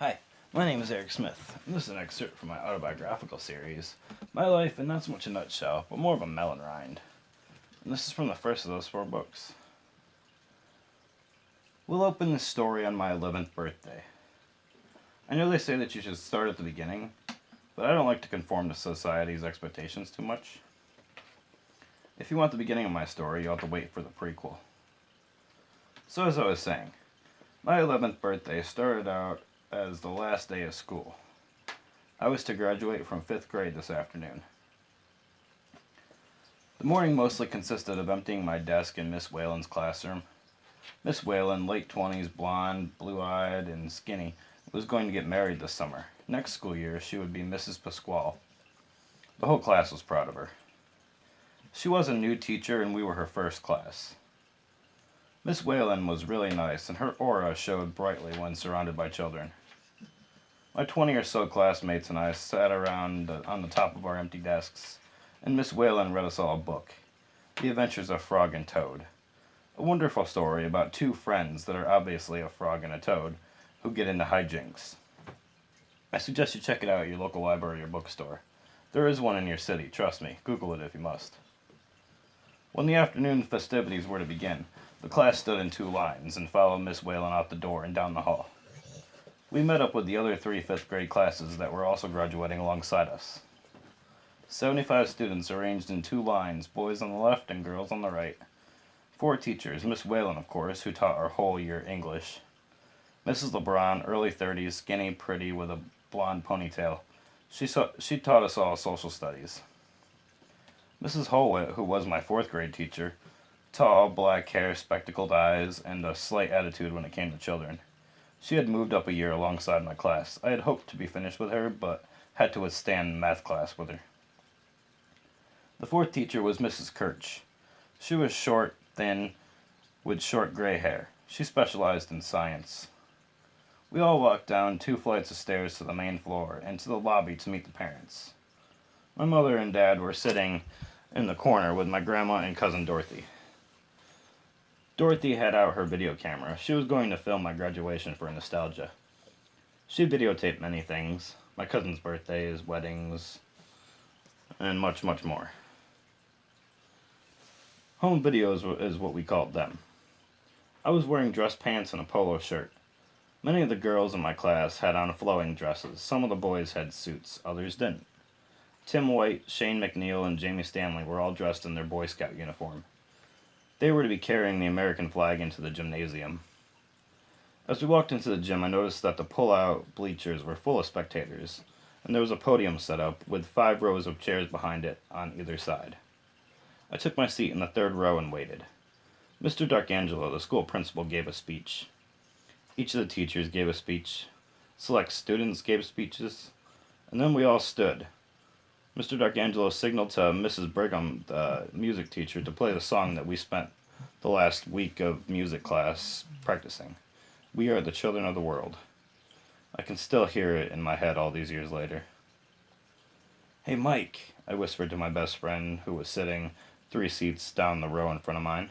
Hi, my name is Eric Smith, and this is an excerpt from my autobiographical series, My Life in Not So Much a Nutshell, but more of a Melon Rind. And this is from the first of those 4 books. We'll open this story on my 11th birthday. I know they say that you should start at the beginning, but I don't like to conform to society's expectations too much. If you want the beginning of my story, you'll have to wait for the prequel. So as I was saying, my 11th birthday started out as the last day of school. I was to graduate from 5th grade this afternoon. The morning mostly consisted of emptying my desk in Miss Whalen's classroom. Miss Whalen, late 20s, blonde, blue-eyed, and skinny, was going to get married this summer. Next school year, she would be Mrs. Pasquale. The whole class was proud of her. She was a new teacher, and we were her first class. Miss Whalen was really nice, and her aura showed brightly when surrounded by children. My 20 or so classmates and I sat around on the top of our empty desks, and Miss Whalen read us all a book, The Adventures of Frog and Toad, a wonderful story about two friends that are obviously a frog and a toad who get into hijinks. I suggest you check it out at your local library or bookstore. There is one in your city, trust me. Google it if you must. When the afternoon festivities were to begin, the class stood in 2 lines and followed Miss Whalen out the door and down the hall. We met up with the other 3 5th grade classes that were also graduating alongside us. 75 students arranged in 2 lines, boys on the left and girls on the right. 4 teachers, Miss Whalen, of course, who taught our whole year English. Mrs. LeBron, early 30s, skinny, pretty, with a blonde ponytail. She taught us all social studies. Mrs. Holwit, who was my 4th grade teacher, tall, black hair, spectacled eyes, and a slight attitude when it came to children. She had moved up a year alongside my class. I had hoped to be finished with her, but had to withstand math class with her. The 4th teacher was Mrs. Kirch. She was short, thin, with short gray hair. She specialized in science. We all walked down 2 flights of stairs to the main floor and to the lobby to meet the parents. My mother and dad were sitting in the corner with my grandma and cousin Dorothy. Dorothy had out her video camera. She was going to film my graduation for nostalgia. She videotaped many things, my cousin's birthdays, weddings, and much, much more. Home videos is what we called them. I was wearing dress pants and a polo shirt. Many of the girls in my class had on flowing dresses. Some of the boys had suits, others didn't. Tim White, Shane McNeil, and Jamie Stanley were all dressed in their Boy Scout uniform. They were to be carrying the American flag into the gymnasium. As we walked into the gym, I noticed that the pull-out bleachers were full of spectators, and there was a podium set up with 5 rows of chairs behind it on either side. I took my seat in the 3rd row and waited. Mr. D'Arcangelo, the school principal, gave a speech. Each of the teachers gave a speech. Select students gave speeches, and then we all stood. Mr. D'Arcangelo signaled to Mrs. Brigham, the music teacher, to play the song that we spent the last week of music class practicing. We are the children of the world. I can still hear it in my head all these years later. "Hey, Mike," I whispered to my best friend, who was sitting 3 seats down the row in front of mine.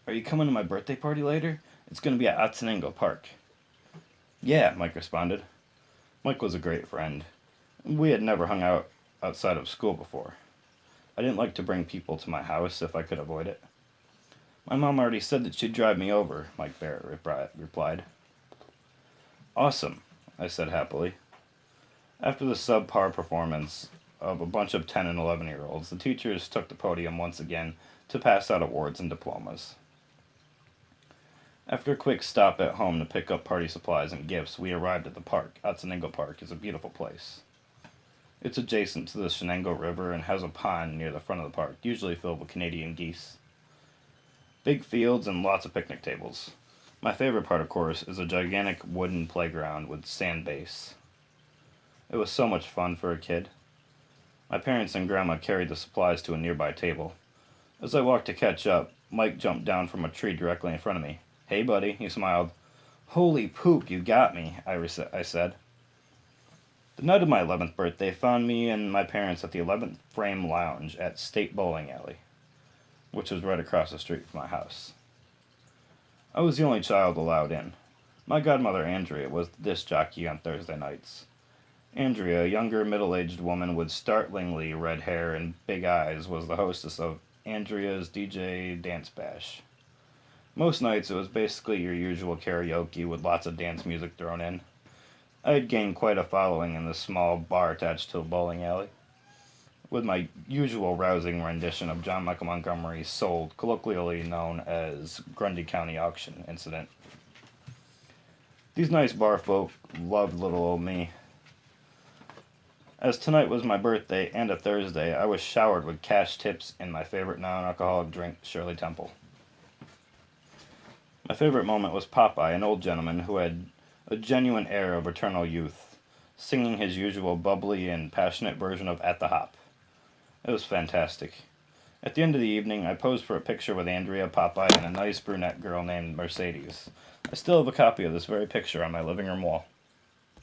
"Are you coming to my birthday party later? It's going to be at Otsinengo Park." "Yeah," Mike responded. Mike was a great friend. We had never hung out outside of school before. I didn't like to bring people to my house if I could avoid it. "My mom already said that she'd drive me over," Mike Barrett replied. "Awesome," I said happily. After the subpar performance of a bunch of 10 and 11-year-olds, the teachers took the podium once again to pass out awards and diplomas. After a quick stop at home to pick up party supplies and gifts, we arrived at the park. Otsinengo Park is a beautiful place. It's adjacent to the Shenango River and has a pond near the front of the park, usually filled with Canadian geese. Big fields and lots of picnic tables. My favorite part, of course, is a gigantic wooden playground with sand base. It was so much fun for a kid. My parents and Grandma carried the supplies to a nearby table. As I walked to catch up, Mike jumped down from a tree directly in front of me. "Hey, buddy," he smiled. "Holy poop, you got me," I said. The night of my 11th birthday found me and my parents at the 11th Frame Lounge at State Bowling Alley, which was right across the street from my house. I was the only child allowed in. My godmother Andrea was the disc jockey on Thursday nights. Andrea, a younger middle-aged woman with startlingly red hair and big eyes, was the hostess of Andrea's DJ Dance Bash. Most nights it was basically your usual karaoke with lots of dance music thrown in. I had gained quite a following in this small bar attached to a bowling alley, with my usual rousing rendition of John Michael Montgomery's sold, colloquially known as Grundy County Auction incident. These nice bar folk loved little old me. As tonight was my birthday and a Thursday, I was showered with cash tips in my favorite non-alcoholic drink, Shirley Temple. My favorite moment was Popeye, an old gentleman who had a genuine air of eternal youth, singing his usual bubbly and passionate version of At the Hop. It was fantastic. At the end of the evening, I posed for a picture with Andrea, Popeye, and a nice brunette girl named Mercedes. I still have a copy of this very picture on my living room wall.